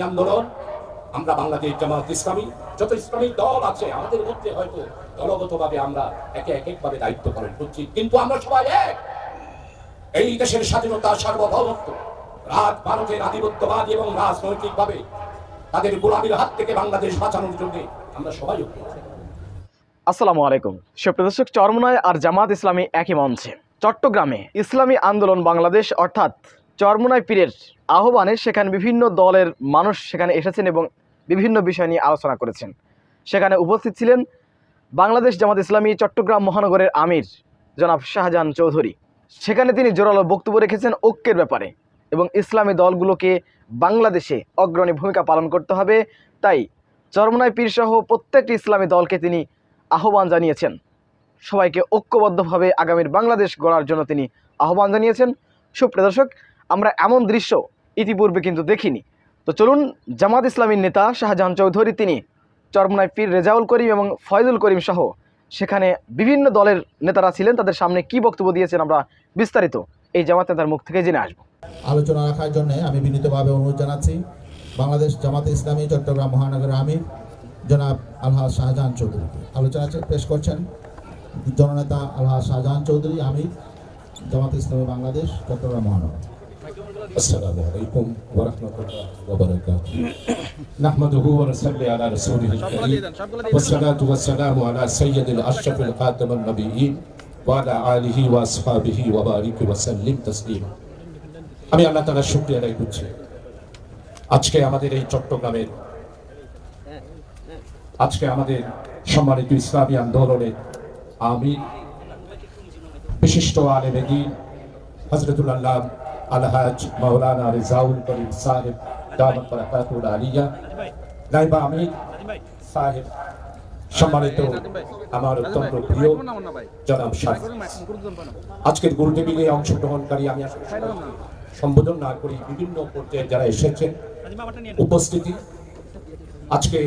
আন্দোলন আমরা বাংলাদেশ জামাত ইসলামী যত ইসলামিক দল আছে আমাদের মধ্যে হয়তো দলগতভাবে আমরা একভাবে দায়িত্ব পালন করছি, কিন্তু আমরা সবাই এক। এই দেশের স্বাধীনতা সার্বভৌমত্ব ভারতের আধিপত্যবাদ এবং রাজনৈতিকভাবে তাদের গোলামির হাত থেকে বাংলাদেশ বাঁচানোর জন্য আমরা সবাই ঐক্য। আসসালামু আলাইকুম সুপ্রিয় দর্শক, চরমোনাই আর জামাত ইসলামী একই মঞ্চে চট্টগ্রামে ইসলামী আন্দোলন বাংলাদেশ অর্থাৎ চরমোনাই পীরের আহ্বানে সেখানে বিভিন্ন দলের মানুষ সেখানে এসেছেন এবং বিভিন্ন বিষয় নিয়ে আলোচনা করেছেন। সেখানে উপস্থিত ছিলেন বাংলাদেশ জামাত ইসলামী চট্টগ্রাম মহানগরের আমির জনাব শাহজাহান চৌধুরী। সেখানে তিনি জোরালো বক্তব্য রেখেছেন ঐক্যের ব্যাপারে এবং ইসলামী দলগুলোকে বাংলাদেশে অগ্রণী ভূমিকা পালন করতে হবে। তাই চরমোনাই পীর সহ প্রত্যেকটি ইসলামী দলকে তিনি আহ্বান জানিয়েছেন, সবাইকে ঐক্যবদ্ধভাবে আগামীর বাংলাদেশ গড়ার জন্য তিনি আহ্বান জানিয়েছেন। সুপ্রিয় দর্শক, আমরা এমন দৃশ্য ইতিপূর্বে কিন্তু দেখিনি। তো চলুন, জামাত ইসলামীর নেতা শাহজাহান চৌধুরী তিনি চরমোনাই পীর রেজাউল করিম এবং ফয়জুল করিম সহ সেখানে বিভিন্ন দলের নেতারা ছিলেন, তাদের সামনে কি বক্তব্য দিয়েছেন আমরা বিস্তারিত এই জামাত নেতার মুখ থেকে জেনে আসব। আলোচনা রাখার জন্য আমি বিনীতভাবে অনুরোধ জানাচ্ছি বাংলাদেশ জামাত ইসলামী চট্টগ্রাম মহানগরের আমির জনাব আলহাজ শাহজাহান চৌধুরীকে। আলোচনা পেশ করছেন জননেতা আলহাজ শাহজাহান চৌধুরী, আমির জামাত ইসলামী বাংলাদেশ চট্টগ্রাম মহানগর। আসসালামু আলাইকুম ওয়া রাহমাতুল্লাহি ওয়া বারাকাতুহু। নাহমাদুহু ওয়া নুসাল্লি আলা রাসূলিহিল কারীম ওয়া সালাতু ওয়া সালামু আলা সাইয়্যিদিল আশরাফিল খাতামিন নবিয়্যিন ওয়া আলা আলিহি ওয়া আসহাবিহি ওয়া বারিক ওয়া সাল্লিম তাসলিমা। আমি আল্লাহ তাআলার শুকরিয়া আদায় করছি আজকে আমাদের এই চট্টগ্রামের আমাদের সম্মানিত ইসলামী আন্দোলনের আমির বিশিষ্ট আলেমে দ্বীন হযরতুল আল্লাহ আলহাজ মাওলানা রেজাউল করিম সাহেব দামাত বারাকাতুল আলিয়া নায়েব আমির সাহেব, সম্মানিত আমার অত্যন্ত প্রিয় জনাব সাহেব, আজকের গোল টেবিলে অংশগ্রহণকারী আমি সম্বোধন না করি বিভিন্ন পর্যায়ে যারা এসেছেন উপস্থিতি, আজকে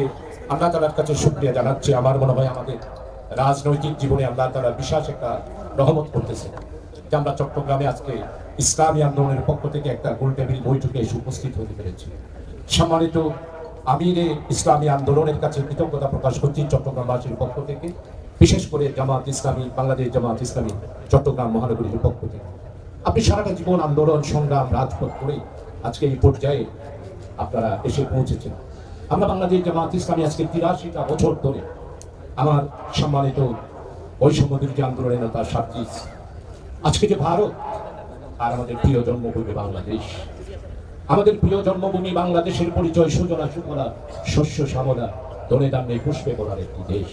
আল্লাহ তাআলার কাছে শুকরিয়া জানাচ্ছি। আমার মনে হয় আমাদের রাজনৈতিক জীবনে আল্লাহ তাআলা বিশেষ একটা রহমত করতেছে যে আমরা চট্টগ্রামে আজকে ইসলামী আন্দোলনের পক্ষ থেকে একটা গোল টেবিল বৈঠকে এসে উপস্থিত হতে পেরেছি। সম্মানিত আমিরে ইসলামী আন্দোলনের কাছে কৃতজ্ঞতা প্রকাশ করছি চট্টগ্রামবাসীর পক্ষ থেকে, বিশেষ করে জামাত ইসলামী বাংলাদেশ জামাত ইসলামী চট্টগ্রাম মহানগরীর পক্ষ থেকে। আপনি সারাটা জীবন আন্দোলন সংগ্রাম রাজপথ করে আজকে এই পর্যায়ে আপনারা এসে পৌঁছেছেন। আমরা বাংলাদেশ জামাত ইসলামী আজকে ৮৩টা বছর ধরে আমার সম্মানিত বৈষম্যবিরোধী আন্দোলনের নেতা সার্জিস, আজকে যে ভারত আর আমাদের প্রিয় জন্মভূমি বাংলাদেশ, আমাদের প্রিয় জন্মভূমি বাংলাদেশের পরিচয় সুজলা সুফলা শস্য শ্যামলা দলে দান্নে পুষ্পে গড়ার একটি দেশ।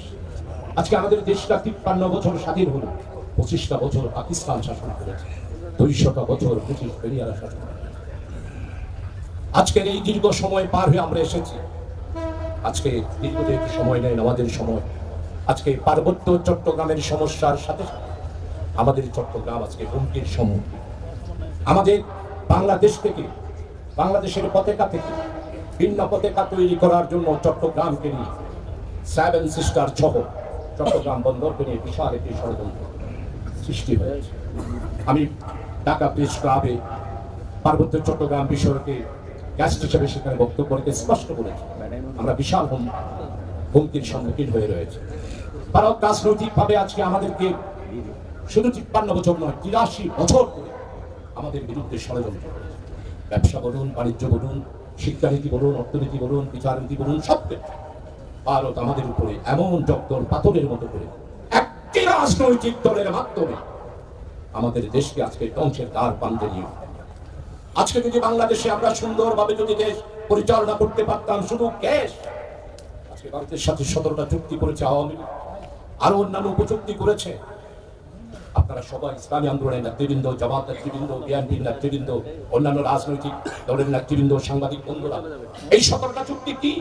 আজকে আমাদের দেশটা ৫৩ বছর স্বাধীন হলো, ২৫টা বছর পাকিস্তান শাসন করেছে, ২০০টা বছর ব্রিটিশ পেরিয়ারা শাসন করেছে। আজকের এই দীর্ঘ সময় পার হয়ে আমরা এসেছি। আজকে দীর্ঘদের সময় নেই আমাদের সময়। আজকে পার্বত্য চট্টগ্রামের সমস্যার সাথে আমাদের চট্টগ্রাম আজকে হুমকির সম্মুখীন। আমাদের বাংলাদেশ থেকে, বাংলাদেশের পতাকা থেকে ভিন্ন পতাকা তৈরি করার জন্য চট্টগ্রামকে নিয়ে 7 সিস্টার সহ চট্টগ্রাম বন্দরকে নিয়ে বিশাল একটি ষড়যন্ত্র সৃষ্টি হয়েছে। আমি ঢাকা প্রেস ক্লাবে পার্বত্য চট্টগ্রাম বিষয়কে গ্যাস্ট হিসেবে সেখানে বক্তব্য রেখে স্পষ্ট করেছি আমরা বিশাল হুমকির সম্মুখীন হয়ে রয়েছে। ভারত রাজনৈতিকভাবে আজকে আমাদেরকে শুধু ৫৩ বছর নয় ৮৩ বছর ধরে আমাদের বিরুদ্ধে ষড়যন্ত্র করেছে। ব্যবসা বলুন, বাণিজ্য বলুন, শিক্ষানীতি বলুন, অর্থনীতি বলুন, বিচারনীতি বলুন, সব ক্ষেত্রে ভারত আমাদের উপরে এমন জগদল পাথরের মতো করে একটি রাজনৈতিক দলের মাধ্যমে আমাদের দেশকে আজকে ধ্বংসের দ্বার প্রান্তে নিয়ে। আজকে যদি বাংলাদেশে আমরা সুন্দরভাবে যদি দেশ পরিচালনা করতে পারতাম, শুধু গ্যাস, আজকে ভারতের সাথে ১৭টা চুক্তি করেছে আওয়ামী লীগ, আরো অন্যান্য উপচুক্তি করেছে। আপনারা সবাই ইসলামী আন্দোলনের নেতৃবৃন্দ, জামাত নেতৃবৃন্দ, বিএনপির নেতৃবৃন্দ, অন্যান্য রাজনৈতিক দলের নেতৃবৃন্দ, সাংবাদিক বন্ধুরা, এই ১৭টা চুক্তি কি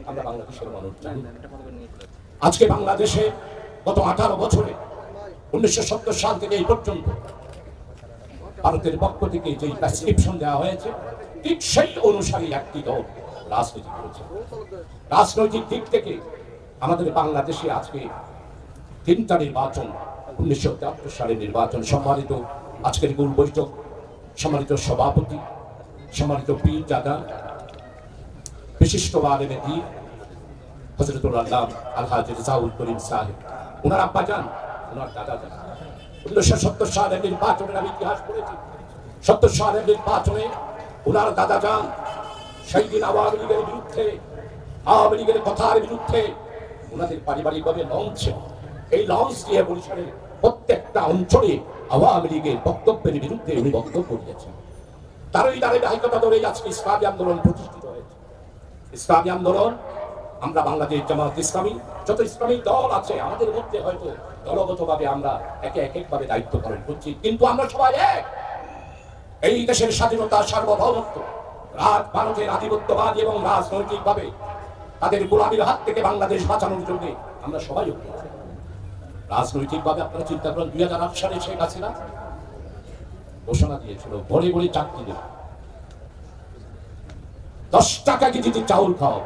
আমরা বাংলাদেশের মানুষ জানি। আজকে বাংলাদেশে গত 18 বছরে ১৯৭০ সাল থেকে এই পর্যন্ত ভারতের পক্ষ থেকে যে প্রেসক্রিপশন দেওয়া হয়েছে ঠিক সেই অনুসারে একটি দল রাজনীতি করেছে। রাজনৈতিক দিক থেকে আমাদের বাংলাদেশে আজকে 3টা নির্বাচন, ১৯৭৩ সালের নির্বাচন। সম্মানিত আজকের গোল বৈঠক সম্মানিত সভাপতি, সম্মানিত পীর দাদা, বিশিষ্ট আলেম দ্বীন হযরতুল আল্লাহ আলহাজ রেজাউল করিম সাহেব, ওনার আব্বা যান, ওনার দাদা যান 1970 সালের নির্বাচনের আমি ইতিহাস পড়েছি। 70 সালের নির্বাচনে ওনার দাদা যান সেই দিন আওয়ামী লীগের বিরুদ্ধে, আওয়ামী লীগের কথার বিরুদ্ধে ওনাদের পারিবারিকভাবে লঞ্চ, এই লঞ্চ দিয়ে বরিশালের প্রত্যেকটা অঞ্চলে আওয়ামী লীগের বক্তব্যের বিরুদ্ধে উনি বক্তব্য দিয়েছেন। তারই ধারাবাহিকতা ধরেই আজকে ইসলামী আন্দোলন প্রতিষ্ঠিত হয়েছে। ইসলামী আন্দোলন, আমরা বাংলাদেশ জামাত ইসলামী, যত ইসলামী দল আছে আমাদের মধ্যে হয়তো দলগতভাবে আমরা এক ভাবে দায়িত্ব পালন করছি, কিন্তু আমরা সবাই এক। এই দেশের স্বাধীনতা, সার্বভৌমত্ব, ভারতের আধিপত্যবাদ এবং রাজনৈতিকভাবে তাদের গোলামীর হাত থেকে বাংলাদেশ বাঁচানোর জন্য আমরা সবাই ঐক্য। রাজনৈতিকভাবে আপনারা চিন্তা করেন, 2008 সালে শেখ হাসিনা ঘোষণা দিয়েছিল ঘরে ঘরে চাকরি দেবে, 10 টাকা কেজিতে চাউল খাও।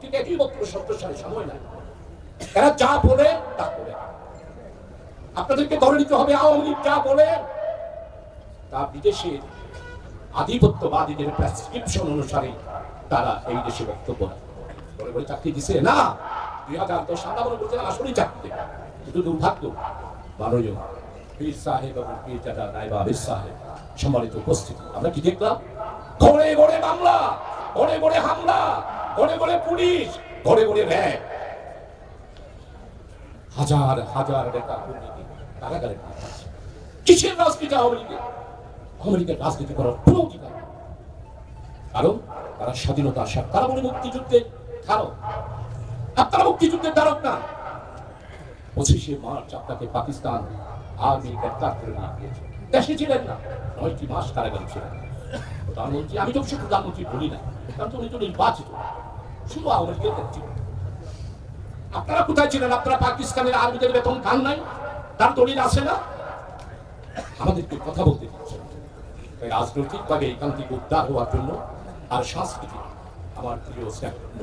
ঠিক একই বক্তব্য 70 সালে সময় নাই। এরা যা বলে তা করে, আপনাদেরকে ধরে নিতে হবে। আওয়ামী লীগ যা বলে তা বিদেশের আধিপত্যবাদীদের প্রেসক্রিপশন অনুসারে তারা এই দেশে বক্তব্য বলে বলে চাকরি দিছে না। 2010 সালে মনে করছিলাম আসলেই চাকরি দেবে, কিন্তু দুর্ভাগ্য মাননীয় পীর সাহেব এবং পীর চাচা নাইবা আবির সাহেব সম্মানিত উপস্থিতি, আমরা কি দেখলাম? ঘরে ঘরে মামলা, ঘরে ঘরে হামলা, ঘরে ঘরে পুলিশ, ঘরে ঘরে র্যাব, হাজার হাজার নেতা কর্মী কারাগারে। কিসের রাজনীতি আওয়ামী লীগের? আওয়ামী লীগের রাজনীতি করার কোনো অধিকার নেই, কারণ তারা স্বাধীনতা আসার, তারা বলে মুক্তিযুদ্ধের ধারক। আপনারা মুক্তিযুদ্ধের ধারক না। 25শে মার্চ আপনাকে পাকিস্তান আর্মি গ্রেপ্তার করে নিয়ে গিয়েছে, দেশে ছিলেন না, 9টি মাস কারাগারে ছিলেন। প্রধানমন্ত্রী, আমি তো সে প্রধানমন্ত্রী বলি না, কারণ উনি তো নির্বাচিত, শুধু আওয়ামী লীগের নেতৃত্ব। আপনারা কোথায় ছিলেন? আপনারা পাকিস্তানের আর্মিদের বেতন খান নাই, তার দলিল আছে না? আমাদেরকে কথা বলতে দিচ্ছেন। রাজনৈতিকভাবে এখান থেকে উদ্ধার হওয়ার জন্য আর সাংস্কৃতিক, আমার প্রিয় স্নেহধন্য,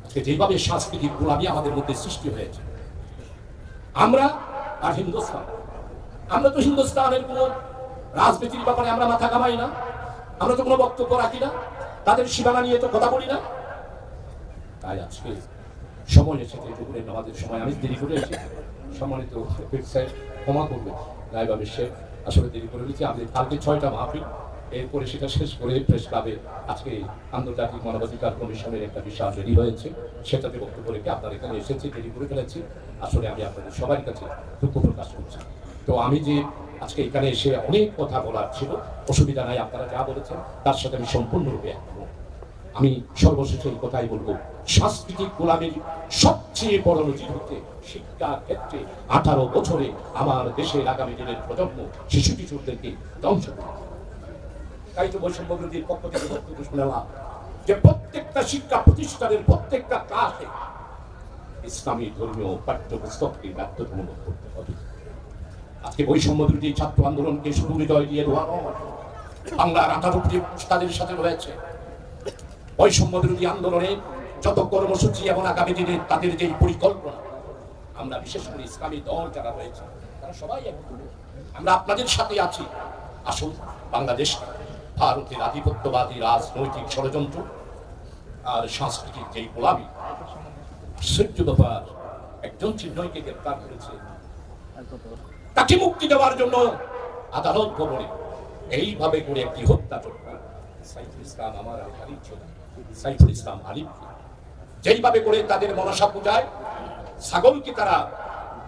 আজকে যেভাবে সাংস্কৃতিক গোলামি আমাদের মধ্যে সৃষ্টি হয়েছে, আমরা আর হিন্দুস্তান, আমরা তো হিন্দুস্তানের কোন রাজনীতির ব্যাপারে আমরা মাথা ঘামাই না, আমরা তো কোনো বক্তব্য রাখি না, তাদের সীমানা নিয়ে তো কথা বলি না। তাই আজকে সময় এসেছে, দুপুরের নামাজের সময় আমি দেরি করে এসেছি, সম্মানিত ক্ষমা করবে নাইবা বিশ্বের, আসলে দেরি করে দিচ্ছি। আমাদের কালকে 6টা মাহফিল, এরপরে সেটা শেষ করে প্রেস ক্লাবে আজকে আন্তর্জাতিক মানবাধিকার কমিশনের একটা বিশাল রেডি হয়েছে, সেটাতে বক্তব্য রেখে আপনার এখানে এসেছি, দেরি করে ফেলেছি। আসলে আমি আপনাদের সবার কাছে দুঃখ প্রকাশ করছি। তো আমি যে আজকে এখানে এসে অনেক কথা বলার ছিল, অসুবিধা নাই, আপনারা যা বলেছেন তার সাথে আমি সম্পূর্ণরূপে একমত। আমি সর্বশেষে এই কথাই বলবো, সাংস্কৃতিক গোলামীর সবচেয়ে বড় নজির হচ্ছে শিক্ষার ক্ষেত্রে 18 বছরে আমার দেশের আগামী দিনের প্রজন্ম শিশু কিশোরদেরকে ধ্বংস করে। তাই তো বৈষম্য বিরোধীর পক্ষ থেকে বক্তব্য শুনলাম যে প্রত্যেকটা শিক্ষা প্রতিষ্ঠানের প্রত্যেকটা ক্লাসে ইসলামী ধর্মীয় পাঠ্যপুস্তককে বাধ্যতামূলক করতে হবে। আজকে বৈষম্য বিরোধী ছাত্র আন্দোলনকে শুধু হৃদয় দিয়ে দোয়া নয়, বাংলার 18টি তাদের সাথে রয়েছে। বৈষম্য বিরোধী আন্দোলনে যত কর্মসূচি এবং আগামী দিনে তাদের যে পরিকল্পনা, আমরা বিশেষ করে ইসলামী দল যারা রয়েছে তারা সবাই আমরা আপনাদের সাথে আছি। আসুন বাংলাদেশ ভারতের আধিপত্যবাদী রাজনৈতিক ষড়যন্ত্র আর সাংস্কৃতিক যেই গোলামী, আশ্চর্য ব্যাপার, একজন চিহ্নকে গ্রেপ্তার করেছে, তাকে মুক্তি দেওয়ার জন্য আদালত ভবনে এইভাবে করে একটি হত্যাযজ্ঞ সাইফুল ইসলাম আমার আলিম ছিল, সাইফুল ইসলাম আলিমকে যেইভাবে করে তাদের মনসা পূজায় ছাগলকে তারা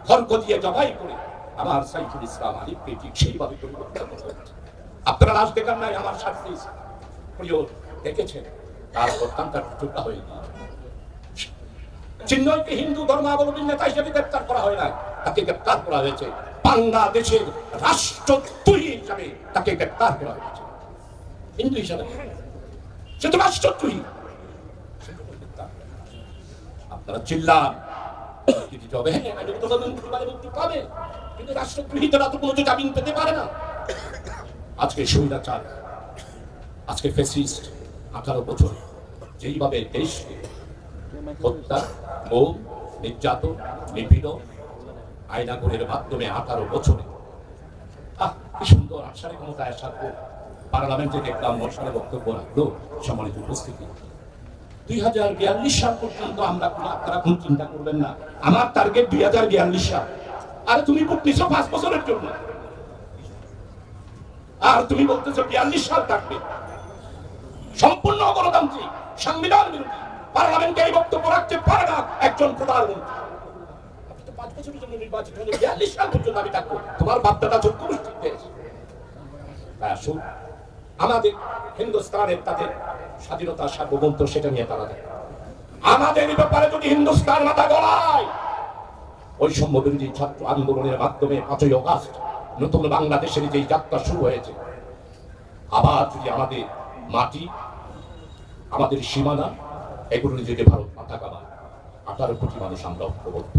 খড়গ দিয়ে জবাই করে আমার সাইফুল ইসলাম আলিমকে ঠিক সেইভাবে করে হত্যা করা হয়েছে। আপনারা লাশ দেখান নাই, আমার সাথে প্রিয় দেখেছেন, তার অত্যন্ত টুকরা হয়ে গিয়েছে। চিন্ময়কে হিন্দু ধর্মাবলম্বী নেতা হিসেবে গ্রেপ্তার করা হয় না, তাকে গ্রেপ্তার করা হয়েছে বাংলাদেশের রাষ্ট্রদ্রোহী হিসাবে, তাকে গ্রেপ্তার করা হয়েছে হিন্দু হিসাবে, সে তো রাষ্ট্রদ্রোহী। আপনারা চিল্লান মুক্তি পাবে, কিন্তু রাষ্ট্রদ্রোহী তারা তো কোনো জামিন পেতে পারে না। আজকে স্বৈরাচার, আজকে ফ্যাসিস্ট 18 বছর যেইভাবে দেশকে হত্যা, গুম, নির্যাতন, নিপীড়ন, আয়নাঘরের মাধ্যমে 18 বছরে কি সুন্দর আশারে ক্ষমতায় আসার পর পার্লামেন্টে দেখলাম মশালে বক্তব্য রাখলো সম্মানিত উপস্থিতি। 2042 সাল পর্যন্ত আমরা আপনারা কোন চিন্তা করবেন না। আমার টার্গেট 2042 সাল। আর তুমি বলতেছো 5 বছরের জন্য, আর তুমি বলতেছো 42 সাল থাকবে। সম্পূর্ণ গণতান্ত্রিক, সংবিধান বিরোধী, পার্লামেন্টে এই বক্তব্য রাখতে পারে না একজন প্রধানমন্ত্রী। 5 বছরের জন্য নির্বাচিত হলে 42 সাল পর্যন্ত আমি থাকবো। তোমার বাপদাদা 14 দেশ। আসুন, আমাদের হিন্দুস্তানের তাদের স্বাধীনতা সার্বভৌমত্ব সেটা নিয়ে তারা দেখে। আমাদের ব্যাপারে যদি হিন্দুস্তান মাথা গলায়, বৈষম্য বিরোধী ছাত্র আন্দোলনের মাধ্যমে 5ই আগস্ট নতুন বাংলাদেশের যে যাত্রা শুরু হয়েছে, আবার যদি আমাদের মাটি, আমাদের সীমানা এগুলো যদি ভারত মাথা কামায়, 18 কোটি মানুষ আমরা ঐক্যবদ্ধ।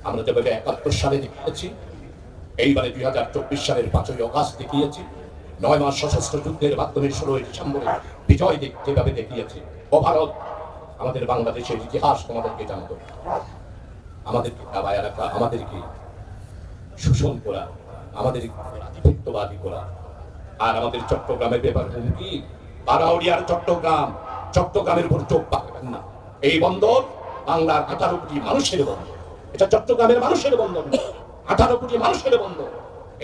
আমরা যেভাবে 71 সালে দেখিয়েছি, এইবারে 2024 সালের 5ই আগস্ট দেখিয়েছি, 9 মাস সশস্ত্র যুদ্ধের মাধ্যমে 16ই ডিসেম্বরে বিজয় যেভাবে দেখিয়েছে। ও ভারত, আমাদের বাংলাদেশের ইতিহাস তোমাদেরকে জানতো। আমাদেরকে দাবায় রাখা, আমাদেরকে শোষণ করা, আমাদের আধিপত্যবাদী করা, আর আমাদের চট্টগ্রামের ব্যাপার হুমকি। বারাউড়িয়ার চট্টগ্রামের উপর চোখ পাকবেন না। এই বন্দর বাংলার 18 কোটি মানুষের বন্দর। এটা চট্টগ্রামের মানুষের বন্দর, 18 কোটি মানুষের বন্দর।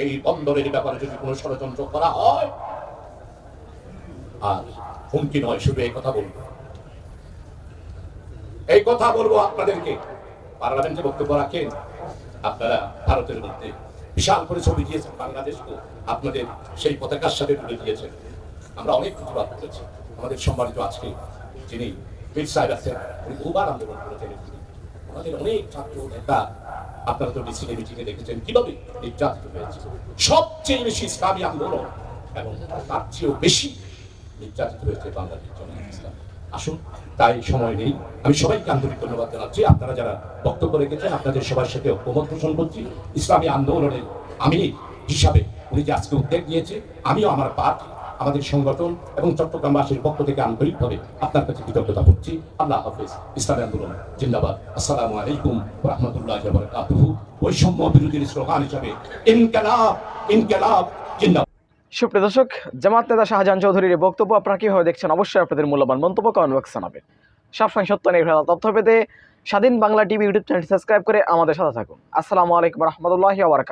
এই বন্দরের ব্যাপারে যদি কোনো ষড়যন্ত্র করা হয়, আর হুমকি নয়, শুধু এই কথা বলবো আপনাদেরকে। পার্লামেন্টে বক্তব্য রাখেন, আপনারা ভারতের মধ্যে বিশাল করে ছবি দিয়েছেন, বাংলাদেশকে আপনাদের সেই পতাকার সাথে তুলে দিয়েছেন। আমরা অনেক প্রতিবাদ করেছি। আমাদের সম্মানিত আজকে যিনি পীর সাহেব আছেন, উনি বহুবার আন্দোলন করেছেন। আমাদের অনেক ছাত্র নেতা, আপনারা তো মিছিলে মিটিংয়ে দেখেছেন কিভাবে নির্যাতিত হয়েছে। সবচেয়ে বেশি ইসলামী আন্দোলন এবং তার চেয়েও বেশি নির্যাতিত হয়েছে বাংলাদেশ জনগণ ইসলাম। আসুন, তাই সময় নেই। আমি সবাইকে আন্তরিক ধন্যবাদ জানাচ্ছি। আপনারা যারা বক্তব্য রেখেছেন, আপনাদের সবার সাথে ঐক্যমত পোষণ করছি। ইসলামী আন্দোলনের আমি হিসাবে উনি যে আজকে উদ্যোগ নিয়েছে, আমিও আমার পার্টি, আমাদের সংগঠন এবং চট্টগ্রামবাসীর পক্ষ থেকে আন্তরিকভাবে আপনার কাছে কৃতজ্ঞতা করছি। আল্লাহ হাফেজ। ইসলামী আন্দোলন জিন্দাবাদ। আসসালামু আলাইকুম ওয়া রাহমাতুল্লাহি ওয়া বারাকাতুহু। বৈষম্য বিরোধীর স্লোগান হিসাবে ইনকিলাব, ইনকিলাব জিন্দাবাদ। সুপ্রিয় দর্শক, জামাত নেতা শাহজাহান চৌধুরীর এই বক্তব্য আপনারা কিভাবে দেখছেন? অবশ্যই আপনাদের মূল্যবান মন্তব্য কমেন্ট বক্সে জানাবেন। সবসময় সত্য নির্ভর তথ্য পেতে স্বাধীন বাংলা টিভি ইউটিউব চ্যানেলটি সাবস্ক্রাইব করে আমাদের সাথে থাকুন। আসসালামু আলাইকুম ওয়া রাহমাতুল্লাহি ওয়া বারাকাতুহু।